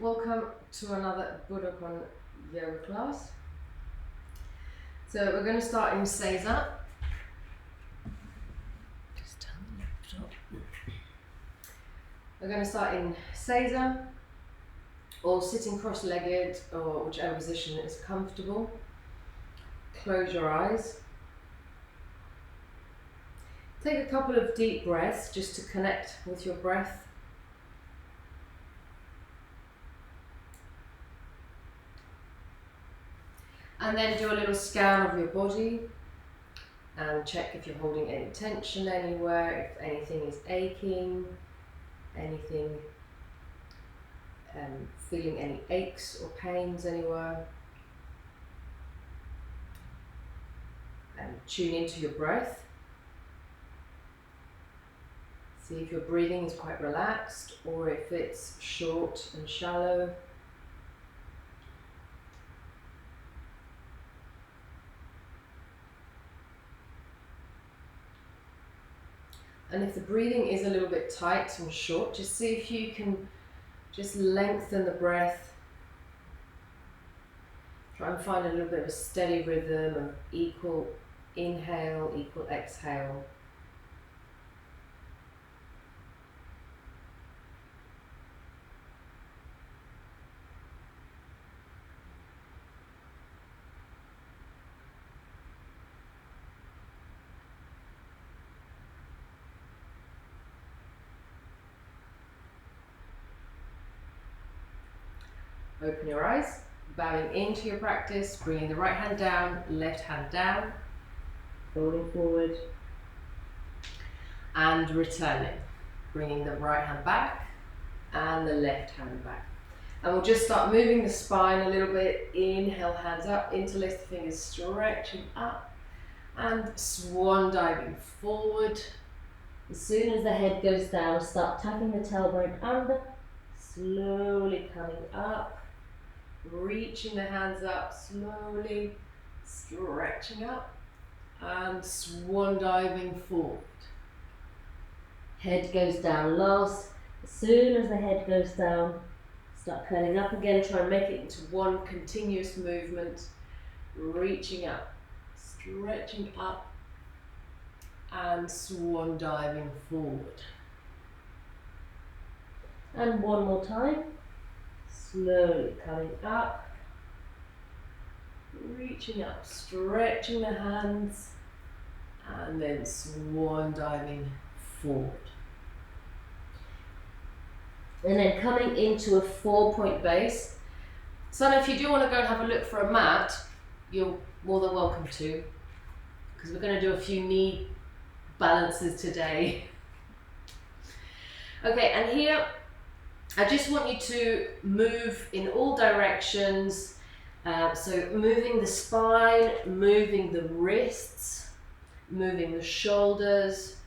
Welcome to another Budokon Yoga class. So we're going to start in Seiza. Just turn the laptop. We're going to start in Seiza, or sitting cross-legged, or whichever position is comfortable. Close your eyes. Take a couple of deep breaths just to connect with your breath. And then do a little scan of your body and check if you're holding any tension anywhere, if anything is aching, anything, feeling any aches or pains anywhere. And tune into your breath. See if your breathing is quite relaxed or if it's short and shallow. And if the breathing is a little bit tight and short, just see if you can just lengthen the breath. Try and find a little bit of a steady rhythm of equal inhale, equal exhale. Open your eyes, bowing into your practice, bringing the right hand down, left hand down, folding forward, and returning. Bringing the right hand back and the left hand back. And we'll just start moving the spine a little bit. Inhale, hands up, interlace the fingers, stretching up, and swan diving forward. As soon as the head goes down, start tapping the tailbone under, slowly coming up. Reaching the hands up, slowly stretching up and swan diving forward. Head goes down last. As soon as the head goes down, start curling up again. Try and make it into one continuous movement. Reaching up, stretching up and swan diving forward. And one more time. Slowly coming up, reaching up, stretching the hands, and then swan diving forward. And then coming into a 4-point base. So if you do want to go and have a look for a mat, you're more than welcome to, because we're going to do a few knee balances today. Okay, and here I just want you to move in all directions, so moving the spine, moving the wrists, moving the shoulders.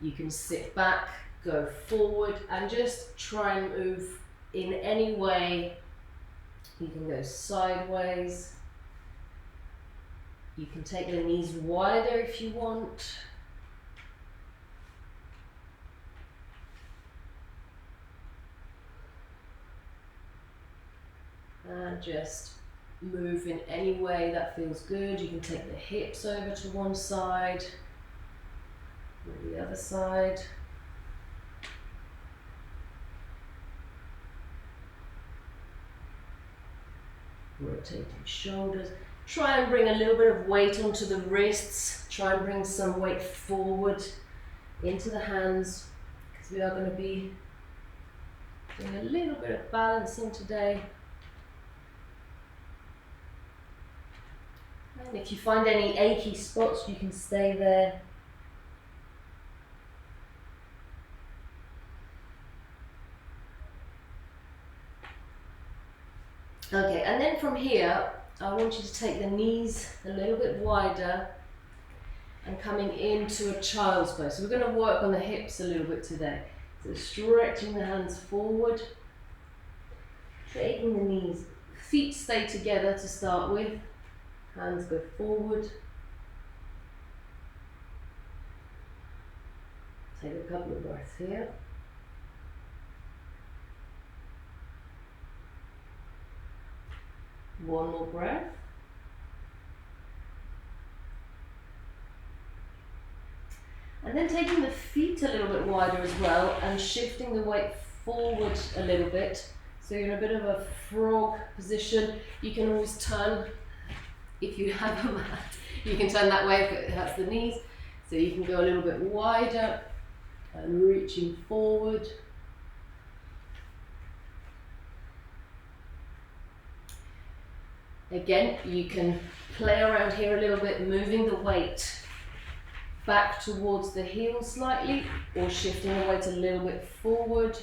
You can sit back, go forward, and just try and move in any way. You can go sideways. You can take the knees wider if you want. And just move in any way that feels good. You can take the hips over to one side, or the other side. Rotating shoulders. Try and bring a little bit of weight onto the wrists. Try and bring some weight forward into the hands, because we are going to be doing a little bit of balancing today. And if you find any achy spots, you can stay there. Okay, and then from here, I want you to take the knees a little bit wider and coming into a child's pose. So we're going to work on the hips a little bit today. So stretching the hands forward, taking the knees, feet stay together to start with. Hands go forward. Take a couple of breaths here. One more breath. And then taking the feet a little bit wider as well and shifting the weight forward a little bit. So you're in a bit of a frog position. You can always turn, if you have a mat, you can turn that way if it hurts the knees. So you can go a little bit wider and reaching forward. Again, you can play around here a little bit, moving the weight back towards the heels slightly, or shifting the weight a little bit forward.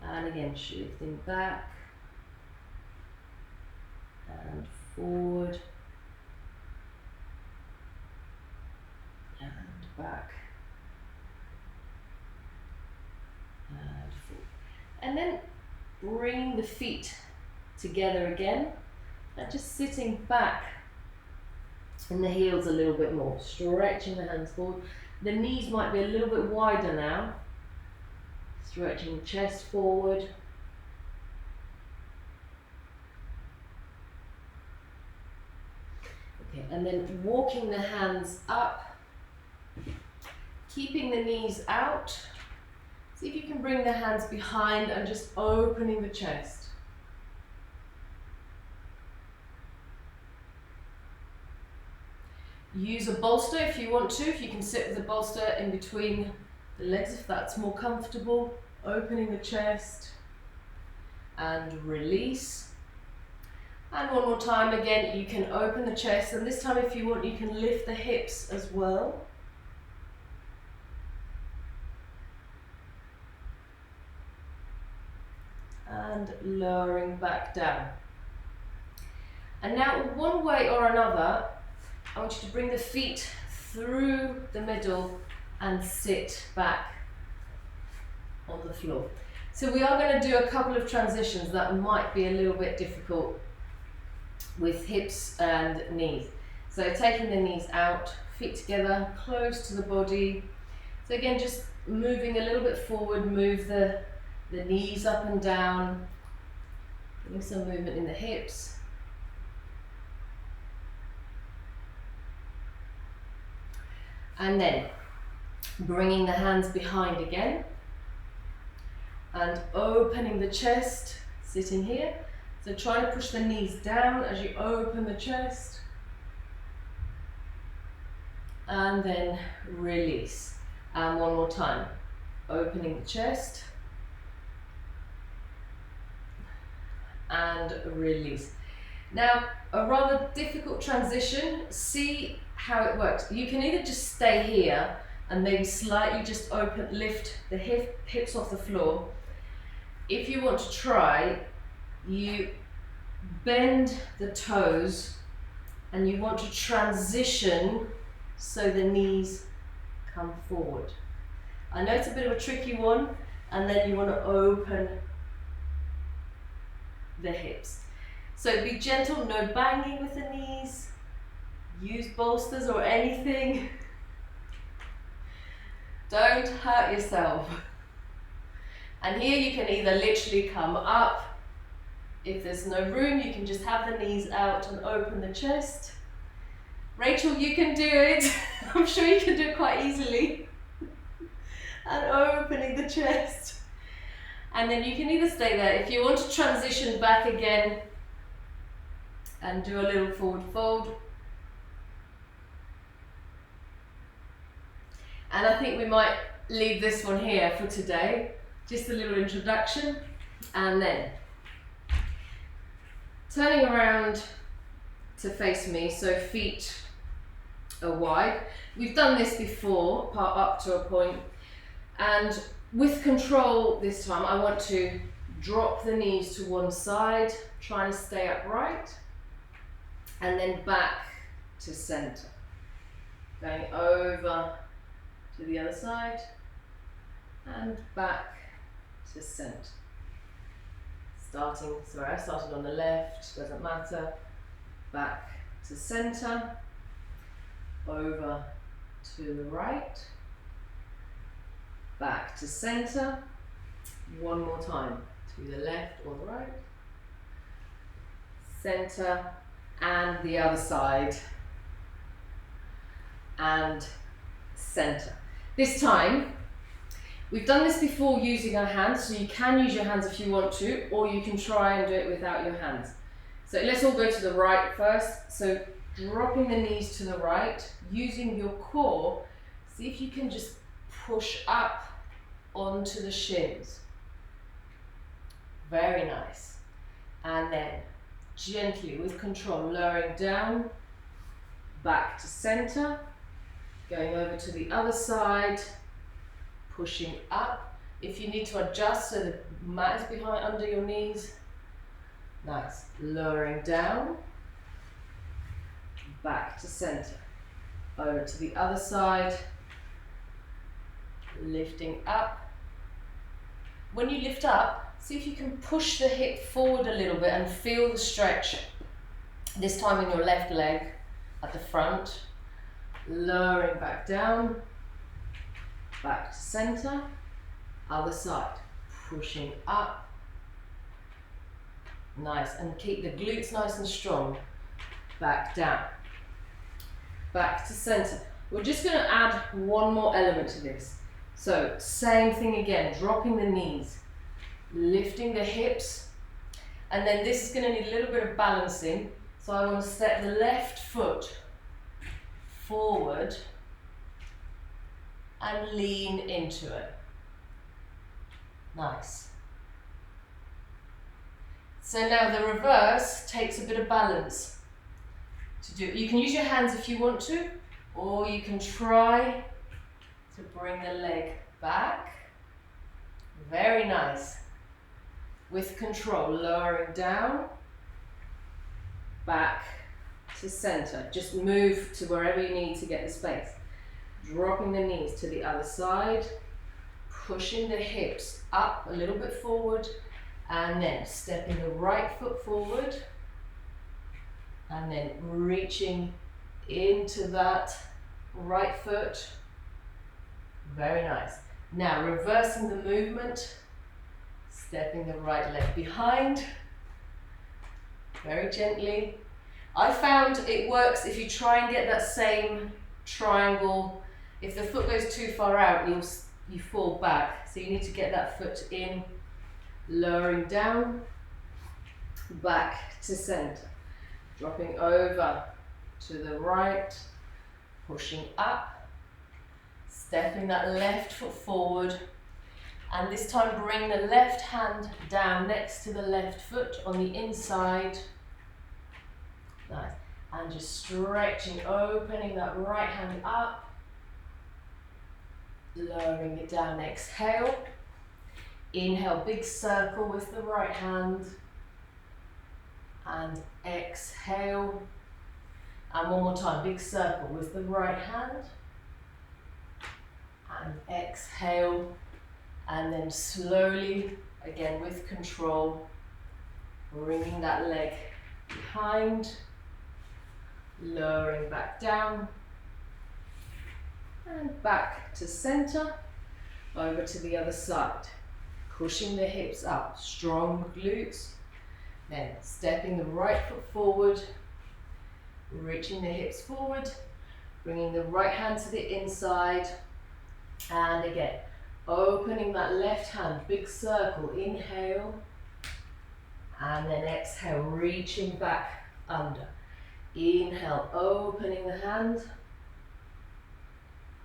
And again, shifting back and forward and back and forward. And then bring the feet together again and just sitting back in the heels a little bit more, stretching the hands forward. The knees might be a little bit wider now. Stretching the chest forward. Okay, and then walking the hands up, keeping the knees out. See if you can bring the hands behind and just opening the chest. Use a bolster if you want to, if you can sit with a bolster in between the legs if that's more comfortable. Opening the chest and release. And one more time again, you can open the chest, and this time if you want you can lift the hips as well. And lowering back down. And now one way or another, I want you to bring the feet through the middle and sit back on the floor. So we are going to do a couple of transitions that might be a little bit difficult with hips and knees. So taking the knees out, feet together, close to the body. So again, just moving a little bit forward, move the knees up and down, getting some movement in the hips. And then bringing the hands behind again and opening the chest, sitting here. So try to push the knees down as you open the chest. And then release. And one more time, opening the chest and release. Now, a rather difficult transition. See how it works. You can either just stay here and maybe slightly just lift the hips off the floor. If you want to try, you bend the toes and you want to transition so the knees come forward. I know it's a bit of a tricky one, and then you want to open the hips. So be gentle, no banging with the knees. Use bolsters or anything. Don't hurt yourself. And here you can either literally come up. If there's no room, you can just have the knees out and open the chest. Rachel, you can do it. I'm sure you can do it quite easily. And opening the chest. And then you can either stay there. If you want to transition back again and do a little forward fold. And I think we might leave this one here for today. Just a little introduction. And then turning around to face me, so feet are wide. We've done this before, part up to a point. And with control this time, I want to drop the knees to one side, trying to stay upright, and then back to center. Going over to the other side, and back to center. I started on the left, doesn't matter. Back to center, over to the right, back to center, one more time, to the left or the right, center, and the other side, and center. This time, we've done this before using our hands, so you can use your hands if you want to, or you can try and do it without your hands. So let's all go to the right first. So dropping the knees to the right, using your core, see if you can just push up onto the shins. Very nice. And then gently, with control, lowering down, back to center, going over to the other side, pushing up. If you need to adjust so the mat is behind under your knees, nice. Lowering down, back to center, over to the other side, lifting up. When you lift up, see if you can push the hip forward a little bit and feel the stretch. This time in your left leg at the front, lowering back down, back to center, other side, pushing up. Nice, and keep the glutes nice and strong. Back down, back to center. We're just going to add one more element to this. So same thing again, dropping the knees, lifting the hips, and then this is going to need a little bit of balancing. So I want to step the left foot forward and lean into it. Nice. So now the reverse takes a bit of balance to do. You can use your hands if you want to, or you can try to bring the leg back. Very nice. With control, lowering down, back to center. Just move to wherever you need to get the space. Dropping the knees to the other side, pushing the hips up a little bit forward, and then stepping the right foot forward, and then reaching into that right foot. Very nice. Now reversing the movement, stepping the right leg behind, very gently. I found it works if you try and get that same triangle. If the foot goes too far out, you fall back. So you need to get that foot in, lowering down, back to center, dropping over to the right, pushing up, stepping that left foot forward, and this time bring the left hand down next to the left foot on the inside. Nice. And just stretching, opening that right hand up, lowering it down. Exhale. Inhale, big circle with the right hand. And exhale. And one more time, big circle with the right hand. And exhale. And then slowly, again with control, bringing that leg behind, lowering back down, and back to center, over to the other side, pushing the hips up, strong glutes, then stepping the right foot forward, reaching the hips forward, bringing the right hand to the inside, and again, opening that left hand, big circle, inhale, and then exhale, reaching back under. Inhale, opening the hand,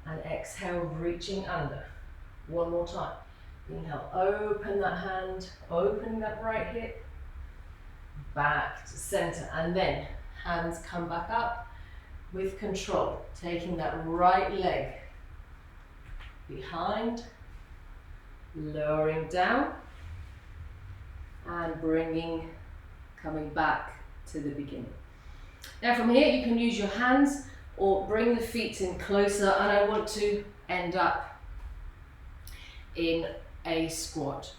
and exhale, reaching under. One more time. Inhale, open that hand, opening that right hip, back to center, and then hands come back up with control, taking that right leg behind, lowering down, and coming back to the beginning. Now from here you can use your hands or bring the feet in closer, and I want to end up in a squat.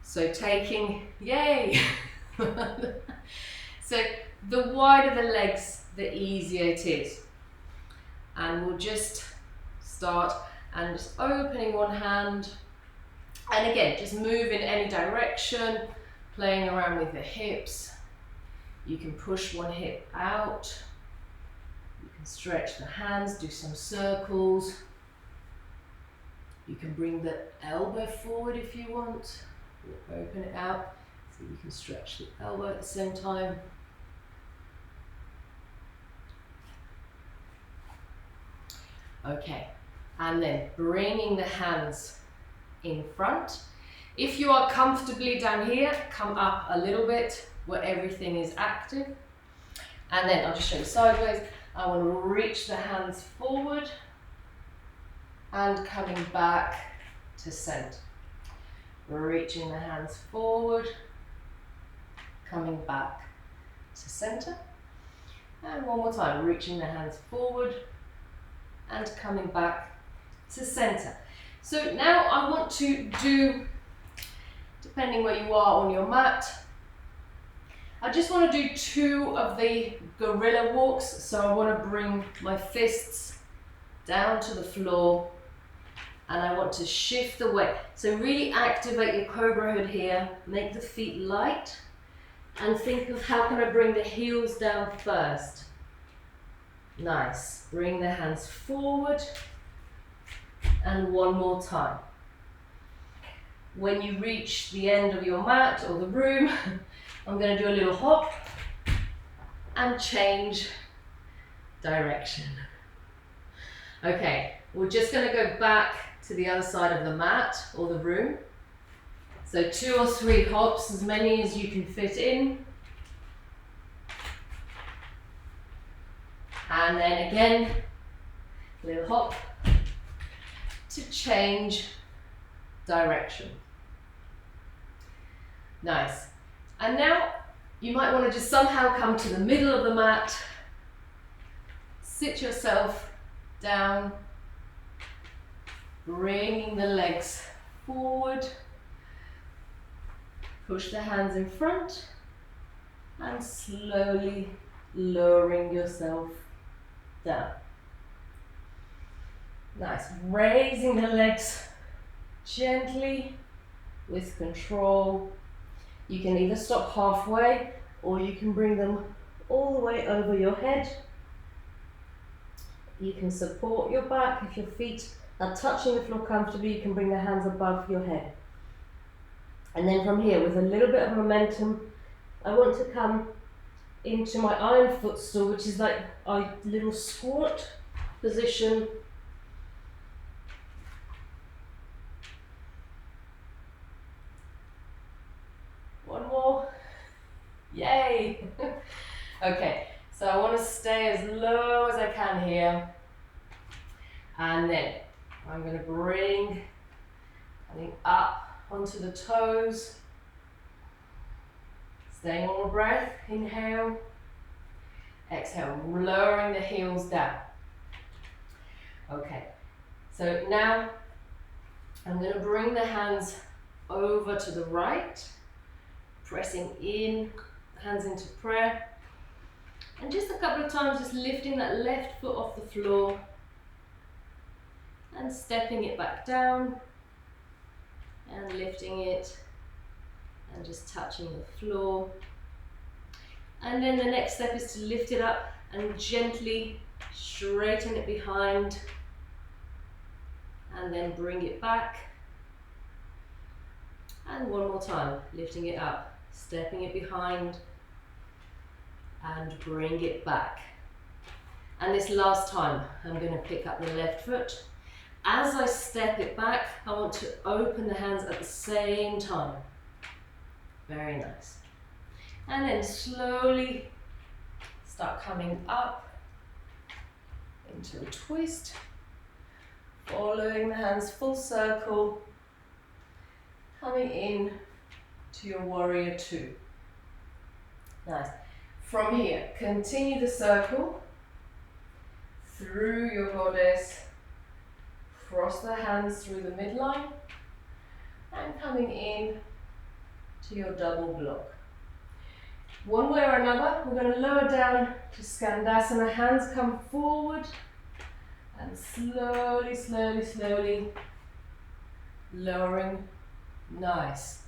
So taking, yay! So the wider the legs, the easier it is. And we'll just start and just opening one hand, and again just move in any direction, playing around with the hips, You can push one hip out. You can stretch the hands, do some circles. You can bring the elbow forward if you want. Open it out so you can stretch the elbow at the same time. Okay, and then bringing the hands in front. If you are comfortably down here, come up a little bit where everything is active. And then I'll just show you sideways. I want to reach the hands forward and coming back to center. Reaching the hands forward, coming back to center. And one more time, reaching the hands forward and coming back to center. So now I want to do, depending where you are on your mat, I just want to do 2 of the gorilla walks. So I want to bring my fists down to the floor and I want to shift the weight. So really activate your cobra hood here, make the feet light and think of how can I bring the heels down first. Nice, bring the hands forward and one more time. When you reach the end of your mat or the room, I'm going to do a little hop and change direction. Okay, we're just going to go back to the other side of the mat or the room. So 2 or 3 hops, as many as you can fit in. And then again, a little hop to change direction. Nice. And now you might want to just somehow come to the middle of the mat, sit yourself down, bringing the legs forward, push the hands in front and slowly lowering yourself down. Nice, raising the legs gently with control. You can either stop halfway or you can bring them all the way over your head. You can support your back. If your feet are touching the floor comfortably, you can bring the hands above your head. And then from here, with a little bit of momentum, I want to come into my iron footstool, which is like a little squat position. One more. Yay! Okay, so I want to stay as low as I can here. And then I'm going to bring up onto the toes. Staying on the breath. Inhale. Exhale, lowering the heels down. Okay, so now I'm going to bring the hands over to the right. Pressing in, hands into prayer. And just a couple of times, just lifting that left foot off the floor and stepping it back down and lifting it and just touching the floor. And then the next step is to lift it up and gently straighten it behind and then bring it back. And one more time, lifting it up, stepping it behind and bring it back. And this last time, I'm going to pick up the left foot. As I step it back, I want to open the hands at the same time. Very nice. And then slowly start coming up into a twist, following the hands full circle, coming in to your warrior 2. Nice. From here, continue the circle through your goddess, cross the hands through the midline, and coming in to your double block. One way or another, we're going to lower down to Skandasana. Hands come forward and slowly, slowly, slowly lowering. Nice.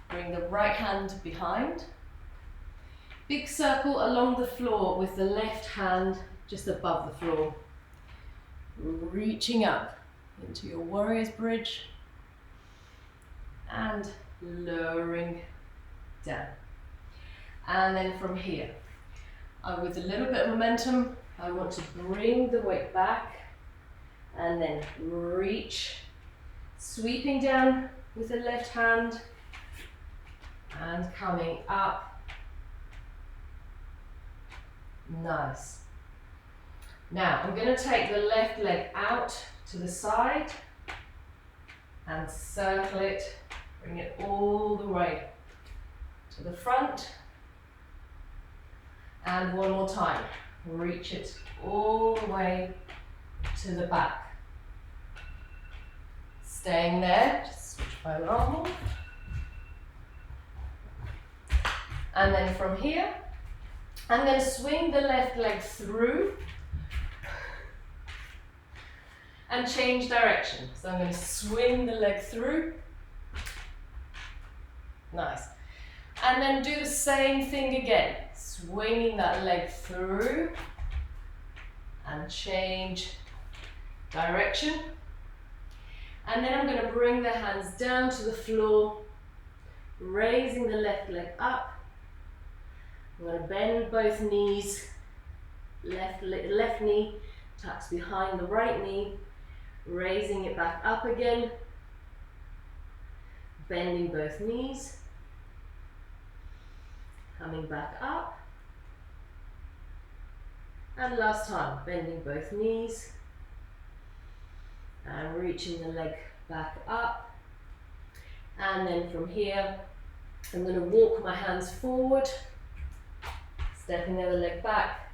Bring the right hand behind. Big circle along the floor with the left hand just above the floor. Reaching up into your warrior's bridge and lowering down. And then from here, with a little bit of momentum, I want to bring the weight back and then reach, sweeping down with the left hand and coming up. Nice. Now I'm going to take the left leg out to the side and circle it, bring it all the way to the front. And one more time, reach it all the way to the back. Staying there, just switch my arm off. And then from here, I'm going to swing the left leg through and change direction. So I'm going to swing the leg through. Nice. And then do the same thing again. Swinging that leg through and change direction. And then I'm going to bring the hands down to the floor, raising the left leg up. I'm going to bend both knees. Left knee tucks behind the right knee, raising it back up again, bending both knees, coming back up. And last time, bending both knees and reaching the leg back up. And then from here, I'm going to walk my hands forward, stepping the other leg back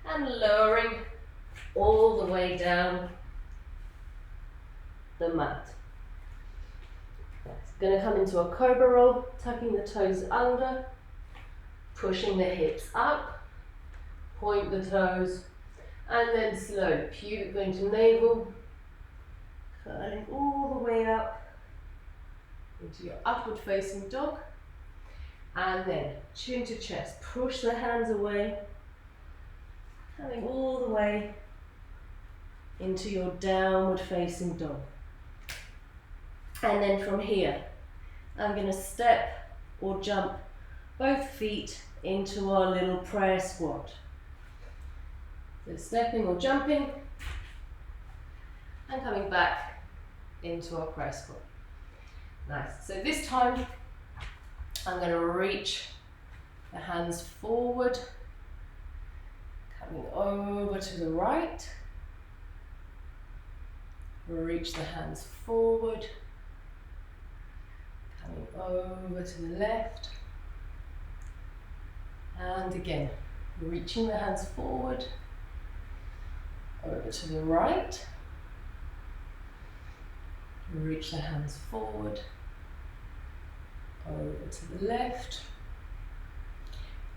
and lowering all the way down the mat. It's going to come into a cobra roll, tucking the toes under, pushing the hips up. Point the toes, and then slowly, pubic going to navel, curling all the way up into your upward facing dog, and then chin to chest, push the hands away, coming all the way into your downward facing dog. And then from here, I'm going to step or jump both feet into our little prayer squat. So stepping or jumping and coming back into our prayer squat. Nice. So this time I'm going to reach the hands forward, coming over to the right. Reach the hands forward, coming over to the left. And again, reaching the hands forward, over to the right, reach the hands forward, over to the left,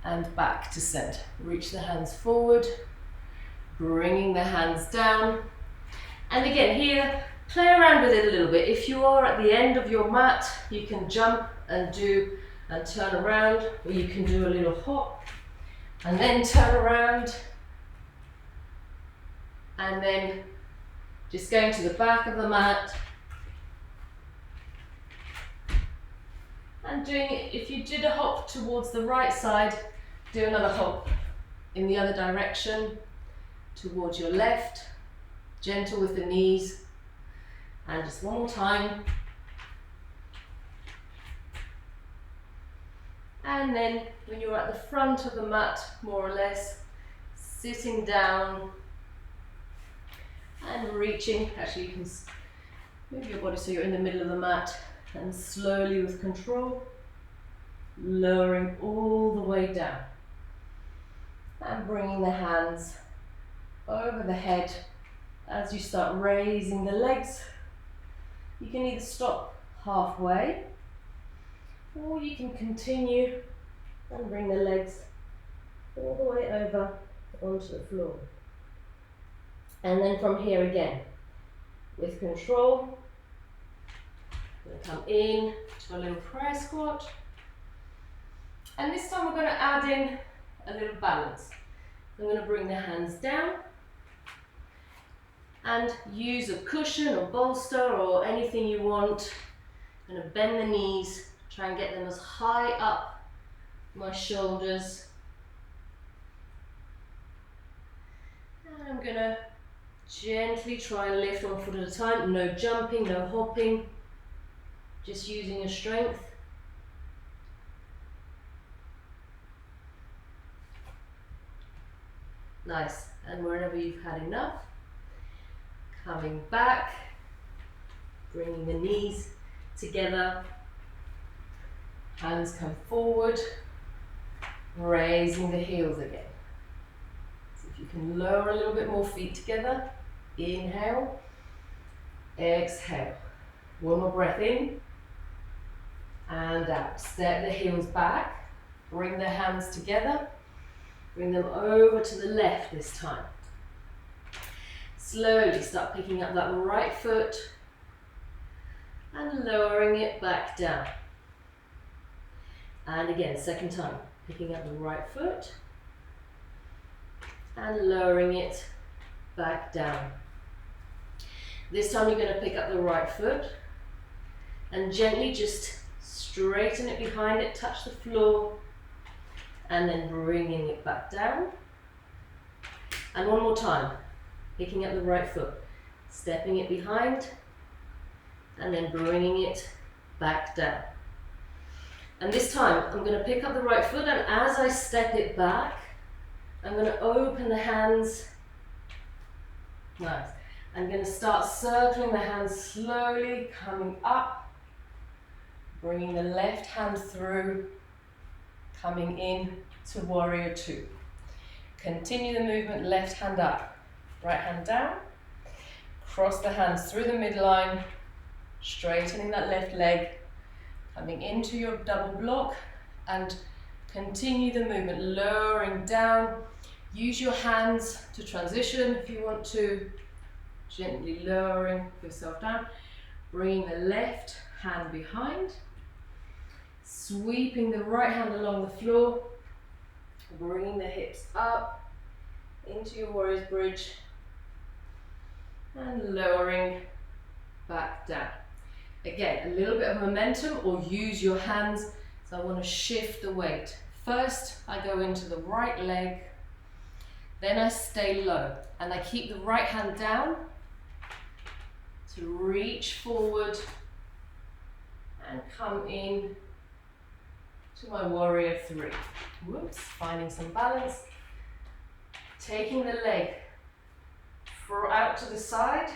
and back to center. Reach the hands forward, bringing the hands down. And again here, play around with it a little bit. If you are at the end of your mat, you can jump and turn around, or you can do a little hop and then turn around. And then just going to the back of the mat and doing it. If you did a hop towards the right side, do another hop in the other direction towards your left, gentle with the knees. And just one more time. And then when you're at the front of the mat, more or less, sitting down and reaching. Actually, you can move your body so you're in the middle of the mat, and slowly with control, lowering all the way down and bringing the hands over the head. As you start raising the legs, you can either stop halfway or you can continue and bring the legs all the way over onto the floor. And then from here again, with control, we're going to come in to a little prayer squat. And this time we're going to add in a little balance. I'm going to bring the hands down and use a cushion or bolster or anything you want. I'm going to bend the knees, try and get them as high up my shoulders. And I'm going to gently try and lift one foot at a time. No jumping, no hopping, just using your strength. Nice. And wherever you've had enough, coming back, bringing the knees together, hands come forward, raising the heels again. So if you can lower a little bit more, feet together, inhale, exhale. One more breath in and out. Step the heels back, bring the hands together, bring them over to the left this time. Slowly start picking up that right foot and lowering it back down. And again, second time, picking up the right foot and lowering it back down. This time you're going to pick up the right foot and gently just straighten it behind it, touch the floor, and then bringing it back down. And one more time, picking up the right foot, stepping it behind, and then bringing it back down. And this time, I'm going to pick up the right foot, and as I step it back, I'm going to open the hands. Nice. I'm going to start circling the hands slowly, coming up, bringing the left hand through, coming in to warrior two. Continue the movement, left hand up, right hand down, cross the hands through the midline, straightening that left leg, coming into your double block, and continue the movement, lowering down. Use your hands to transition if you want to, gently lowering yourself down, bringing the left hand behind, sweeping the right hand along the floor, bringing the hips up into your warrior's bridge, and lowering back down. Again, a little bit of momentum, or use your hands. So I want to shift the weight. First, I go into the right leg, then I stay low, and I keep the right hand down to reach forward and come in to my warrior three. Whoops, finding some balance. Taking the leg out to the side,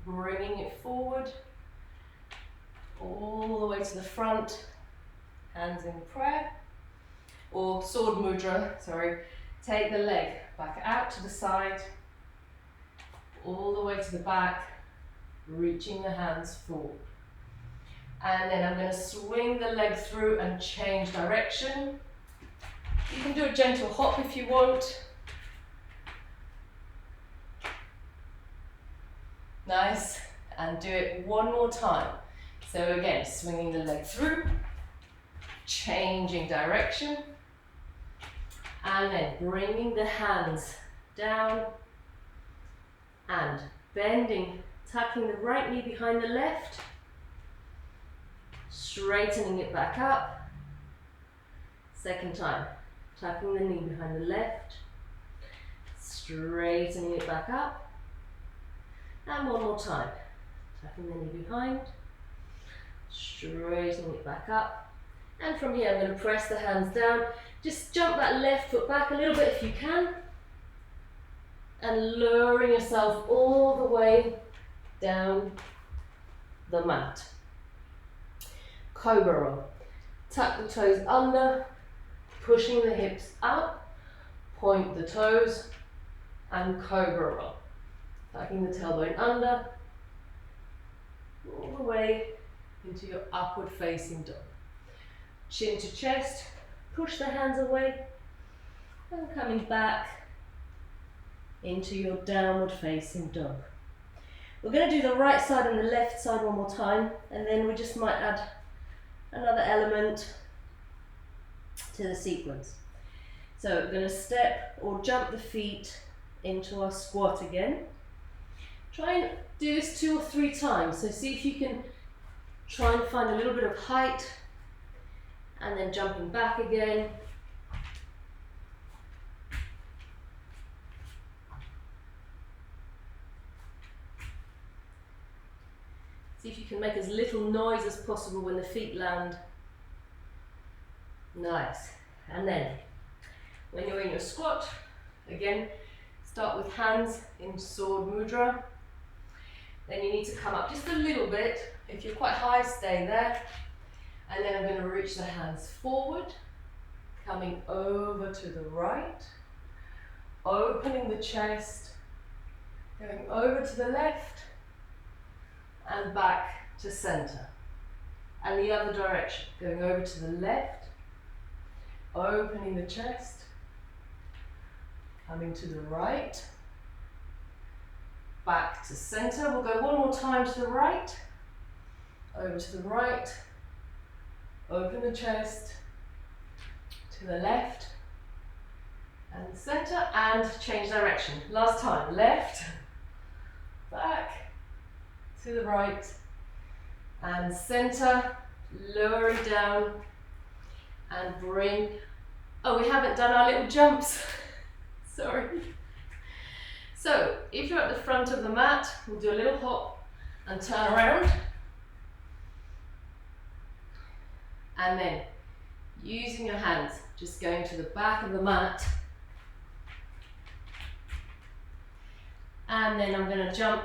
bringing it forward, all the way to the front, hands in prayer, or sword mudra, sorry. Take the leg back out to the side, all the way to the back, reaching the hands forward. And then I'm going to swing the leg through and change direction. You can do a gentle hop if you want. Nice. And do it one more time. So again, swinging the leg through, changing direction, and then bringing the hands down and bending, tucking the right knee behind the left, straightening it back up. Second time, tucking the knee behind the left, straightening it back up. And one more time, tucking the knee behind, straightening it back up. And from here, I'm going to press the hands down. Just jump that left foot back a little bit if you can. And lowering yourself all the way down the mat. Cobra roll. Tuck the toes under, pushing the hips up, point the toes, and cobra roll. Tucking the tailbone under, all the way into your upward facing dog. Chin to chest, push the hands away, and coming back into your downward facing dog. We're going to do the right side and the left side one more time, and then we just might add another element to the sequence. So we're going to step or jump the feet into our squat again. Try and do this 2 or 3 times. So see if you can try and find a little bit of height and then jumping back again. See if you can make as little noise as possible when the feet land. Nice. And then when you're in your squat, again, start with hands in sword mudra. Then you need to come up just a little bit. If you're quite high, stay there. And then I'm going to reach the hands forward, coming over to the right, opening the chest, going over to the left, and back to center. And the other direction, going over to the left, opening the chest, coming to the right, back to center. We'll go one more time to the right, over to the right, open the chest, to the left, and center, and change direction. Last time, left, back, to the right, and center, lower it down, and bring, oh, we haven't done our little jumps, sorry. So, if you're at the front of the mat, we'll do a little hop and turn around. And then, using your hands, just going to the back of the mat. And then I'm going to jump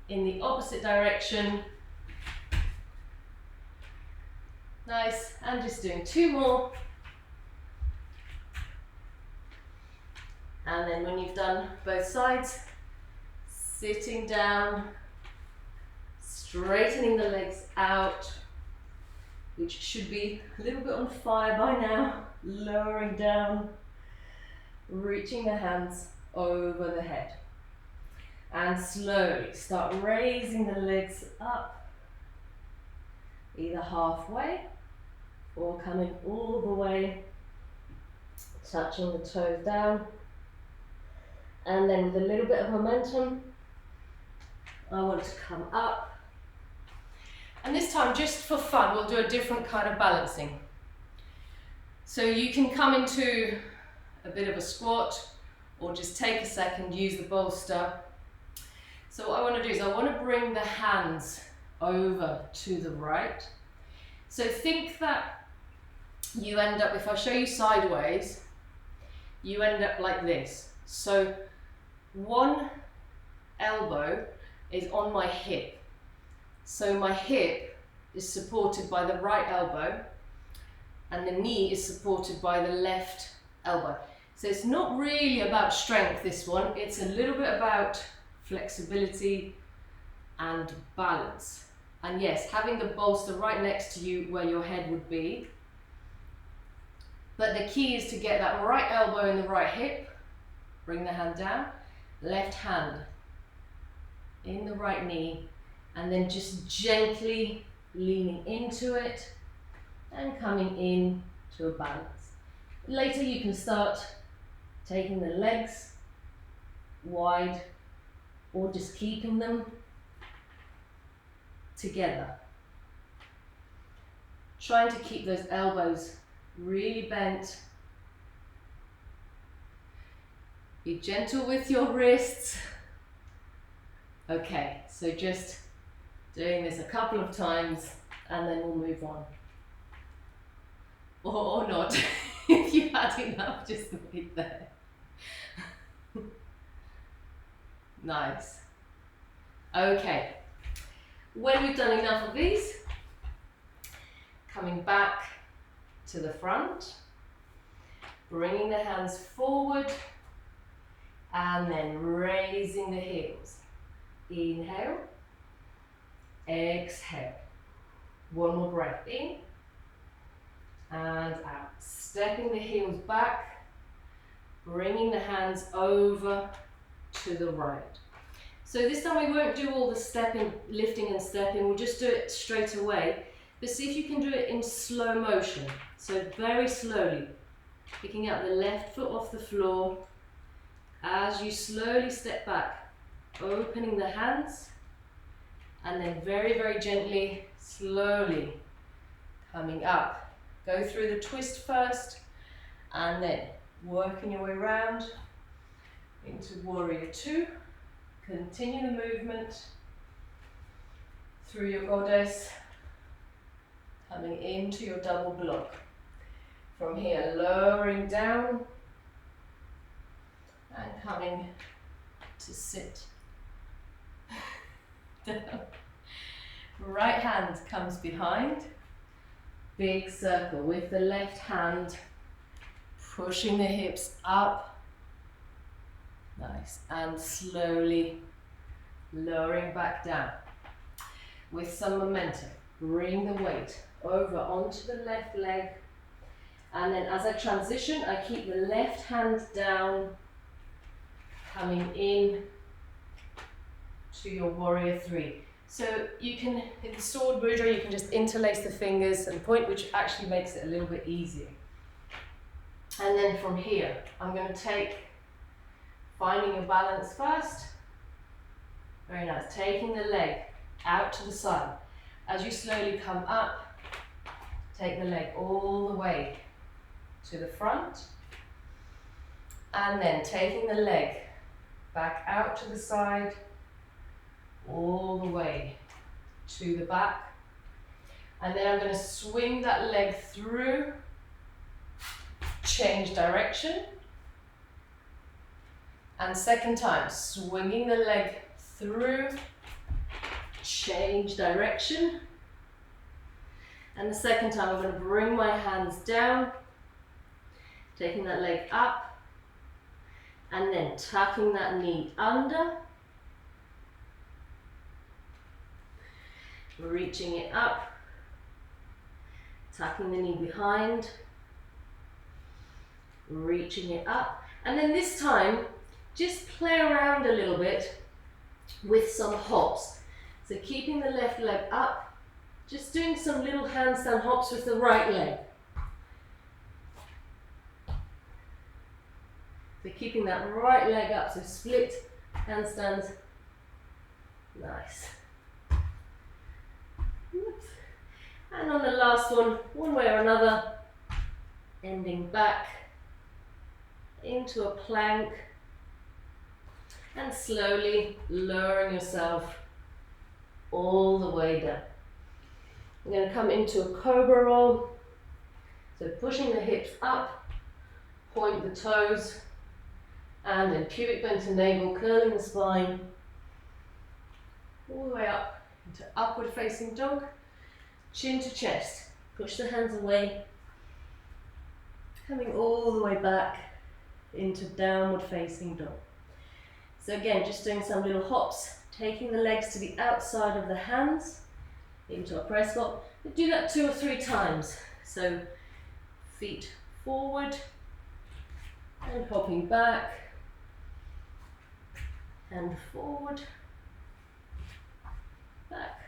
in the opposite direction. Nice, and just doing 2 more. And then when you've done both sides, sitting down, straightening the legs out, which should be a little bit on fire by now, lowering down, reaching the hands over the head. And slowly start raising the legs up, either halfway or coming all the way, touching the toes down. And then with a little bit of momentum, I want to come up. And this time, just for fun, we'll do a different kind of balancing. So you can come into a bit of a squat, or just take a second, use the bolster. So what I want to do is I want to bring the hands over to the right. So think that you end up, if I show you sideways, you end up like this. So one elbow is on my hip. So my hip is supported by the right elbow and the knee is supported by the left elbow. So it's not really about strength, this one. It's a little bit about flexibility and balance. And yes, having the bolster right next to you where your head would be. But the key is to get that right elbow in the right hip, bring the hand down, left hand in the right knee, and then just gently leaning into it and coming in to a balance. Later you can start taking the legs wide or just keeping them together. Trying to keep those elbows really bent. Be gentle with your wrists. Okay, so just doing this a couple of times and then we'll move on. Or not. If you had enough, just wait there. Nice. Okay, when we've done enough of these, coming back to the front, bringing the hands forward, and then raising the heels. Inhale, exhale. One more breath in and out. Stepping the heels back, bringing the hands over to the right. So this time we won't do all the stepping, lifting and stepping, we'll just do it straight away. But see if you can do it in slow motion. So very slowly. Picking up the left foot off the floor as you slowly step back, opening the hands, and then very, very gently, slowly coming up. Go through the twist first, and then working your way around into warrior two. Continue the movement through your goddess, coming into your double block. From here, lowering down and coming to sit down. Right hand comes behind, big circle with the left hand, pushing the hips up. Nice, and slowly lowering back down. With some momentum, bring the weight over onto the left leg, and then as I transition, I keep the left hand down, coming in to your warrior three. So you can, in the sword mudra, you can just interlace the fingers and point, which actually makes it a little bit easier. And then from here, I'm going to take, finding your balance first. Very nice. Taking the leg out to the side. As you slowly come up, take the leg all the way to the front. And then taking the leg back out to the side, all the way to the back. And then I'm going to swing that leg through, change direction. And second time, swinging the leg through, change direction. And the second time, I'm going to bring my hands down, taking that leg up, and then tucking that knee under, reaching it up, tucking the knee behind, reaching it up, and then this time, just play around a little bit with some hops. So keeping the left leg up, just doing some little handstand hops with the right leg. So keeping that right leg up, so split handstands. Nice. And on the last one way or another, ending back into a plank and slowly lowering yourself all the way down. We're going to come into a cobra roll. So pushing the hips up, point the toes, and then pubic bone to navel, curling the spine all the way up into upward facing dog, chin to chest. Push the hands away, coming all the way back into downward facing dog. So again, just doing some little hops, taking the legs to the outside of the hands into a press up. But do that 2 or 3 times. So feet forward and hopping back and forward, back.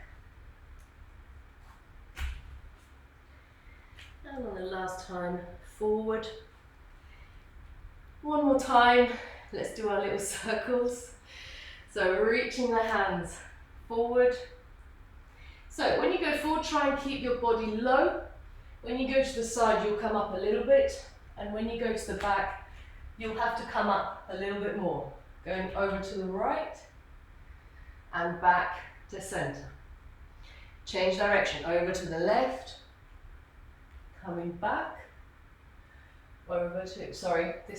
And on the last time, forward. One more time, let's do our little circles. So reaching the hands forward. So when you go forward, try and keep your body low. When you go to the side, you'll come up a little bit. And when you go to the back, you'll have to come up a little bit more. Going over to the right and back to center. Change direction, over to the left, coming back, over to, this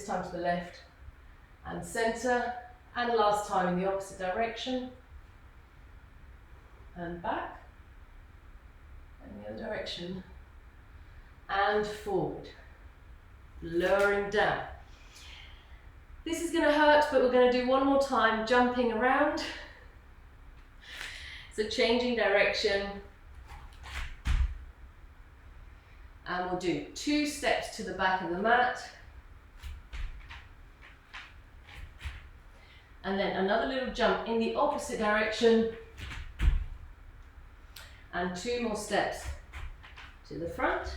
time to the left and center, and last time in the opposite direction, and back, and the other direction, and forward, lowering down. This is going to hurt, but we're going to do one more time, jumping around. So changing direction. And we'll do 2 steps to the back of the mat. And then another little jump in the opposite direction. And 2 more steps to the front.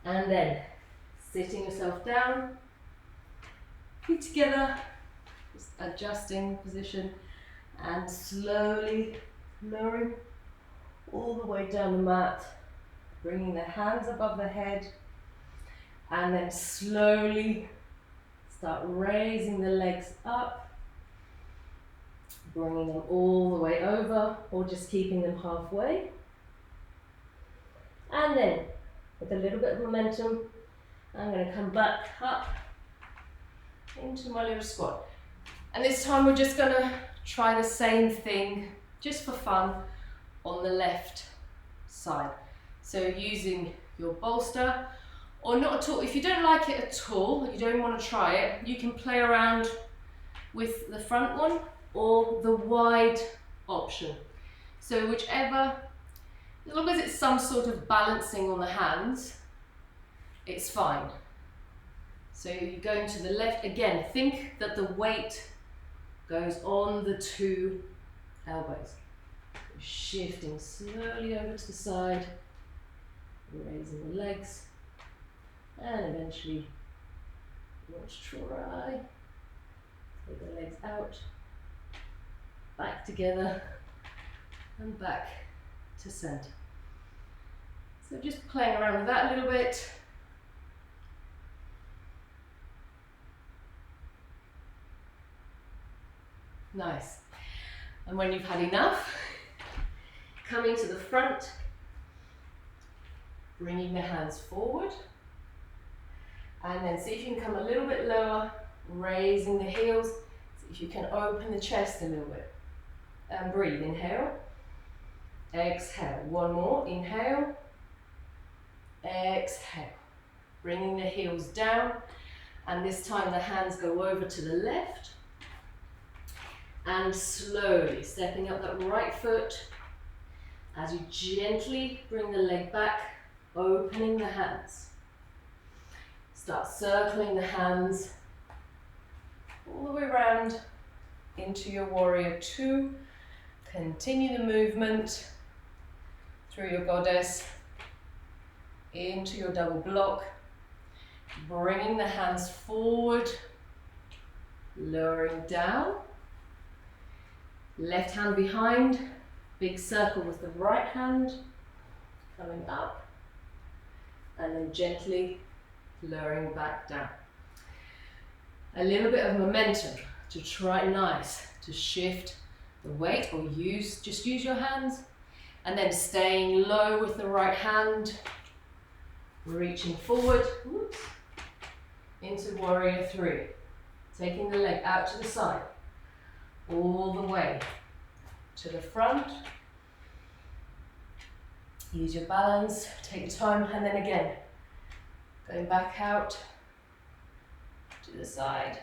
And then Sitting yourself down, feet together, just adjusting position and slowly lowering all the way down the mat, bringing the hands above the head, and then slowly start raising the legs up, bringing them all the way over or just keeping them halfway. And then with a little bit of momentum, I'm going to come back up into my little squat. And this time we're just going to try the same thing, just for fun, on the left side. So using your bolster, or not at all. If you don't like it at all, you don't want to try it, you can play around with the front one or the wide option. So whichever, as long as it's some sort of balancing on the hands, it's fine. So you're going to the left. Again, think that the weight goes on the two elbows. Shifting slowly over to the side, raising the legs, and eventually you want to try, take the legs out, back together, and back to center. So just playing around with that a little bit. Nice. And when you've had enough, coming to the front, bringing the hands forward, and then see if you can come a little bit lower, raising the heels, see if you can open the chest a little bit, and breathe. Inhale, exhale, one more, inhale, exhale, bringing the heels down, and this time the hands go over to the left, and slowly stepping up that right foot as you gently bring the leg back, opening the hands. Start circling the hands all the way around into your warrior two. Continue the movement through your goddess into your double block, bringing the hands forward, lowering down, left hand behind, big circle with the right hand, coming up, and then gently lowering back down. A little bit of momentum to try nice to shift the weight, or just use your hands, and then staying low with the right hand, reaching forward, whoops, into warrior three, taking the leg out to the side, all the way to the front. Use your balance, take your time, and then again, going back out to the side,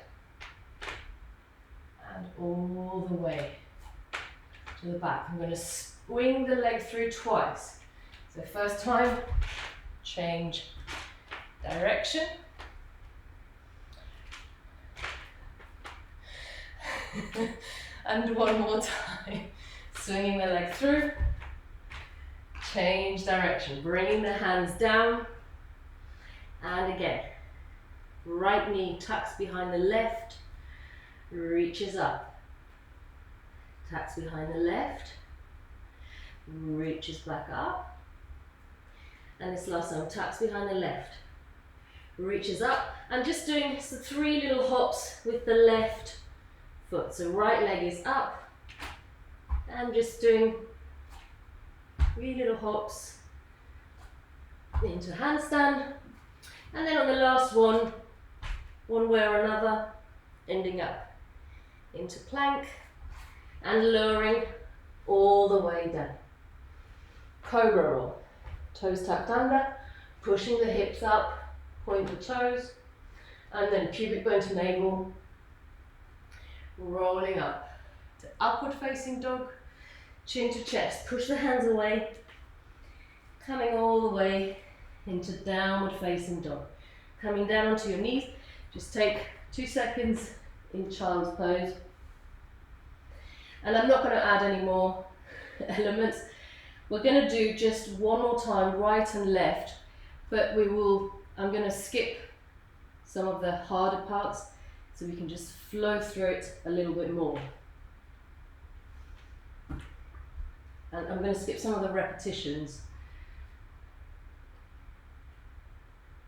and all the way to the back. I'm going to swing the leg through twice. So first time, change direction. And one more time, swinging the leg through, change direction, bringing the hands down, and again, right knee tucks behind the left, reaches up, tucks behind the left, reaches back up, and this last one, tucks behind the left, reaches up, and just doing the three little hops with the left foot. So right leg is up, and just doing three little hops into handstand, and then on the last one way or another, ending up into plank and lowering all the way down. Cobra roll, toes tucked under, pushing the hips up, point the toes, and then pubic bone to navel, rolling up to upward facing dog, chin to chest, push the hands away, coming all the way into downward facing dog. Coming down onto your knees, just take 2 seconds in child's pose. And I'm not going to add any more elements. We're going to do just one more time, right and left, but I'm going to skip some of the harder parts so we can just flow through it a little bit more. And I'm going to skip some of the repetitions.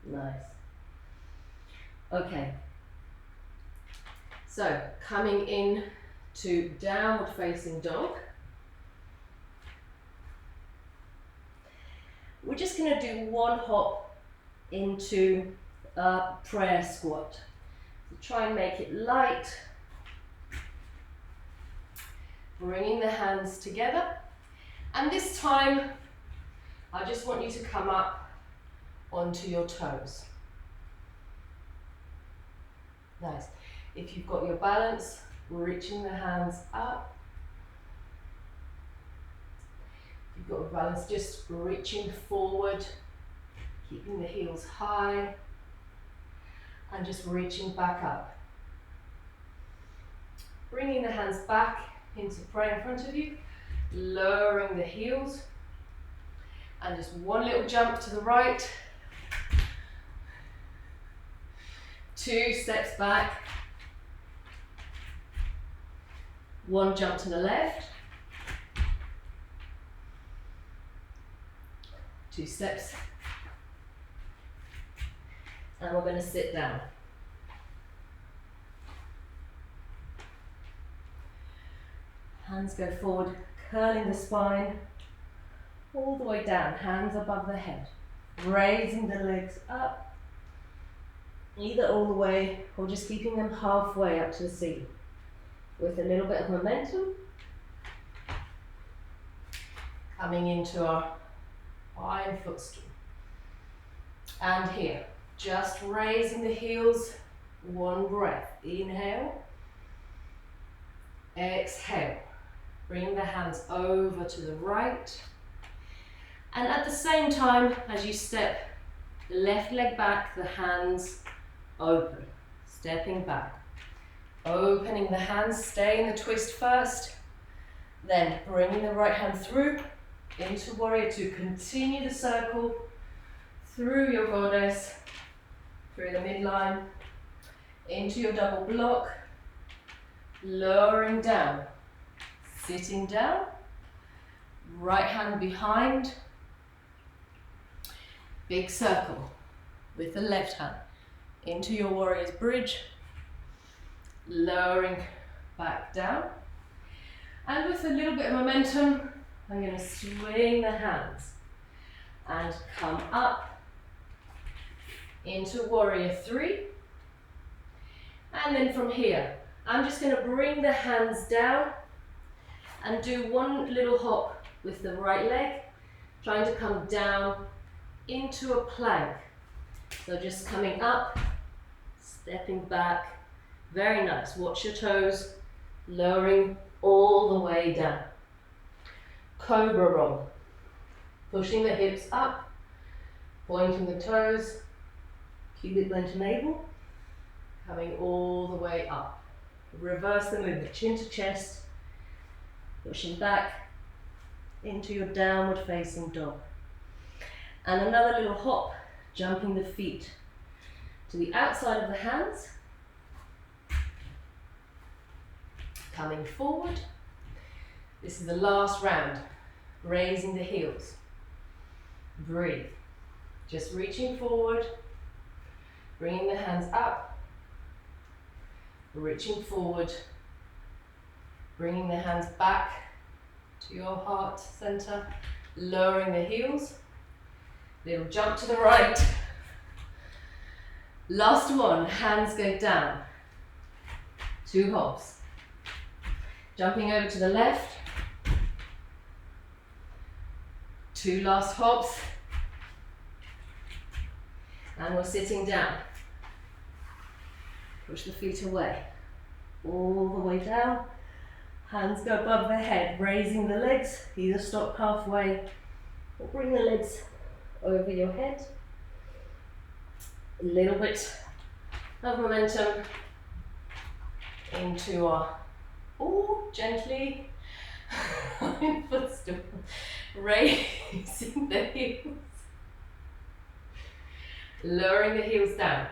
Nice. Okay. So, coming in to downward facing dog. We're just going to do one hop into a prayer squat. So try and make it light. Bringing the hands together. And this time, I just want you to come up onto your toes. Nice. If you've got your balance, reaching the hands up. If you've got your balance, just reaching forward, keeping the heels high, and just reaching back up. Bringing the hands back into prayer in front of you, lowering the heels, and just one little jump to the right, 2 steps back, 1 jump to the left, 2 steps, and we're going to sit down. Hands go forward, curling the spine all the way down, hands above the head, raising the legs up, either all the way or just keeping them halfway up to the ceiling. With a little bit of momentum, coming into our iron footstool. And here, just raising the heels, 1 breath. Inhale, exhale. Bring the hands over to the right. And at the same time, as you step the left leg back, the hands open, stepping back. Opening the hands, stay in the twist first, then bringing the right hand through into warrior 2. Continue the circle through your goddess, through the midline, into your double block, lowering down, sitting down, right hand behind, big circle with the left hand into your warrior's bridge, lowering back down, and with a little bit of momentum, I'm going to swing the hands and come up into warrior 3, and then from here, I'm just going to bring the hands down and do 1 little hop with the right leg, trying to come down into a plank. So just coming up, stepping back. Very nice. Watch your toes, lowering all the way down. Cobra roll. Pushing the hips up, pointing the toes, cupid bend to navel, coming all the way up. Reverse the movement, chin to chest, pushing back into your downward facing dog. And another little hop, jumping the feet to the outside of the hands, coming forward. This is the last round, raising the heels. Breathe. Just reaching forward, bringing the hands up, reaching forward, bringing the hands back to your heart center, lowering the heels, little jump to the right. Last one, hands go down, 2 hops. Jumping over to the left, 2 last hops, and we're sitting down. Push the feet away, all the way down, hands go above the head, raising the legs, either stop halfway or bring the legs over your head. A little bit of momentum into our gently in footstool, raising the heels, lowering the heels down,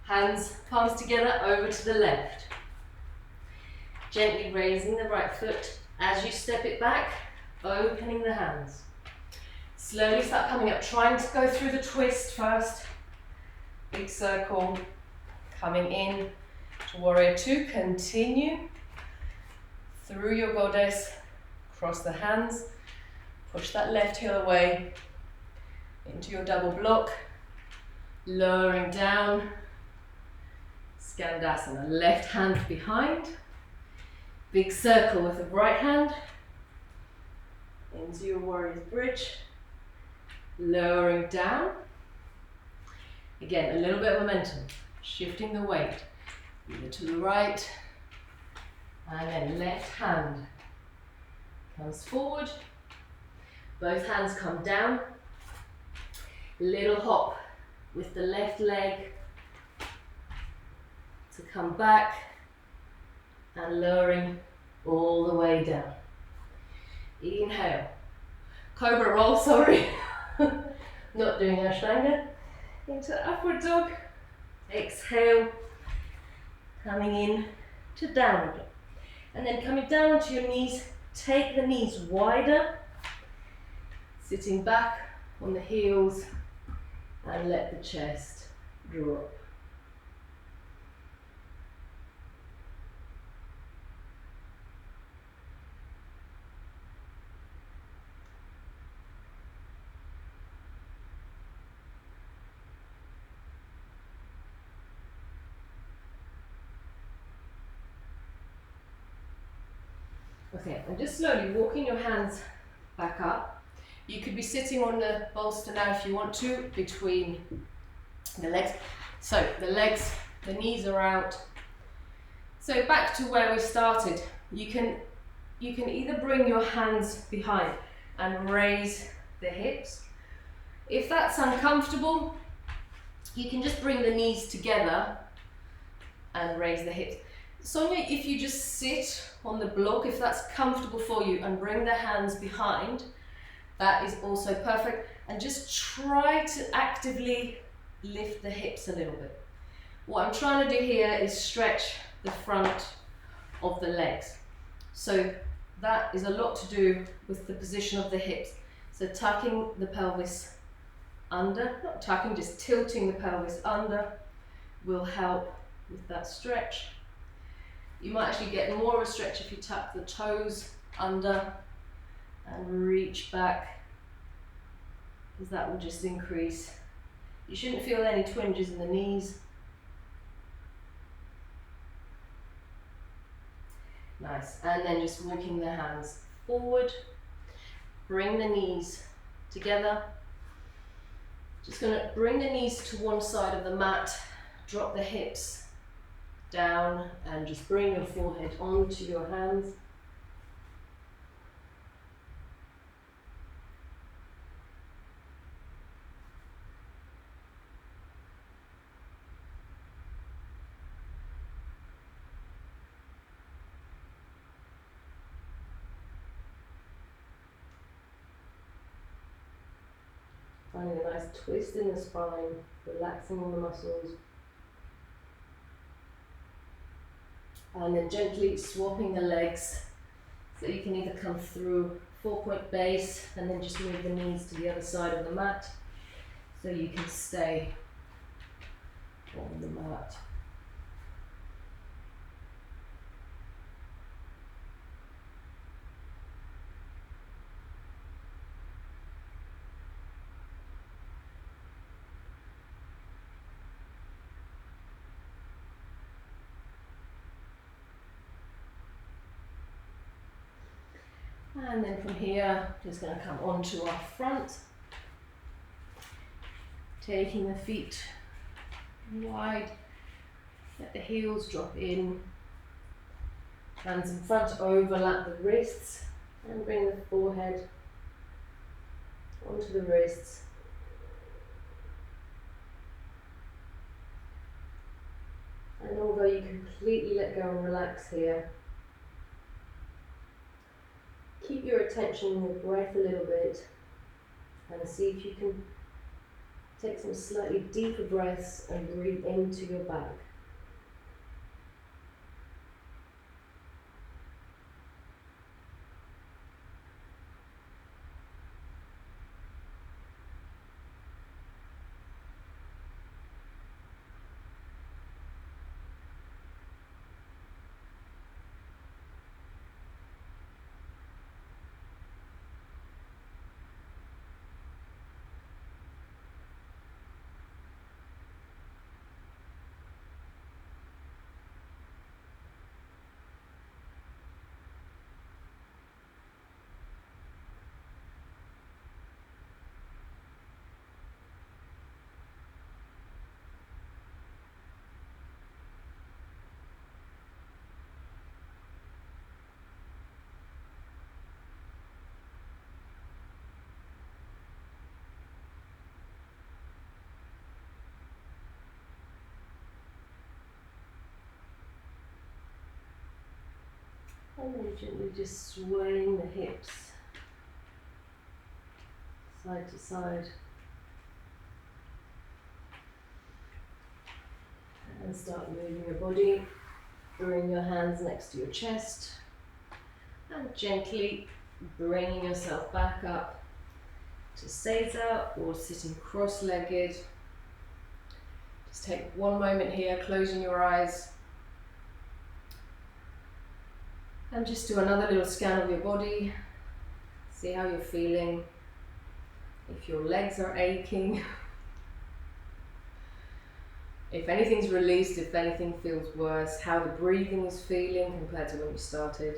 Hands, palms together, over to the left. Gently raising the right foot as you step it back, opening the hands. Slowly start coming up, trying to go through the twist first. Big circle, coming in to warrior two. Continue through your goddess, cross the hands, push that left heel away into your double block, lowering down, Skandasana, left hand behind, big circle with the right hand, into your warrior's bridge, lowering down. Again, a little bit of momentum, shifting the weight, either to the right, and then left hand comes forward, both hands come down, little hop with the left leg to come back, and lowering all the way down. Inhale, cobra roll, sorry, not doing Ashtanga, into upward dog. Exhale, coming in to downward dog. And then coming down onto your knees, take the knees wider, sitting back on the heels, and let the chest drop. Okay, and just slowly walking your hands back up. You could be sitting on the bolster now if you want to, between the legs. So the legs, the knees are out. So back to where we started. You can either bring your hands behind and raise the hips. If that's uncomfortable, you can just bring the knees together and raise the hips. Sonia, if you just sit on the block, if that's comfortable for you, and bring the hands behind, that is also perfect. And just try to actively lift the hips a little bit. What I'm trying to do here is stretch the front of the legs. So that is a lot to do with the position of the hips. So tucking the pelvis under, not tucking, just tilting the pelvis under will help with that stretch. You might actually get more of a stretch if you tuck the toes under and reach back, because that will just increase. You shouldn't feel any twinges in the knees. Nice, and then just walking the hands forward, bring the knees together. Just going to bring the knees to one side of the mat, drop the hips down, and just bring your forehead onto your hands. Finding a nice twist in the spine, relaxing all the muscles. And then gently swapping the legs, so you can either come through 4-point base and then just move the knees to the other side of the mat, so you can stay on the mat. And then from here, just going to come onto our front, taking the feet wide, let the heels drop in, hands in front, overlap the wrists, and bring the forehead onto the wrists. And although you completely let go and relax here, keep your attention on your breath a little bit, and see if you can Take some slightly deeper breaths and breathe into your back. And then gently just swaying the hips side to side. And start moving your body. Bring your hands next to your chest. And gently bringing yourself back up to Seiza or sitting cross-legged. Just take one moment here, closing your eyes. And just do another little scan of your body. See how you're feeling. If your legs are aching. If anything's released, if anything feels worse, how the breathing is feeling compared to when you started.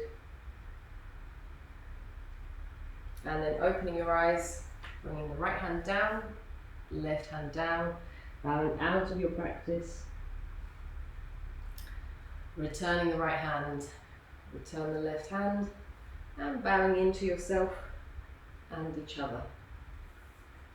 And then opening your eyes, bringing the right hand down, left hand down, bowing out of your practice. Returning the right hand, return the left hand, and bowing into yourself and each other.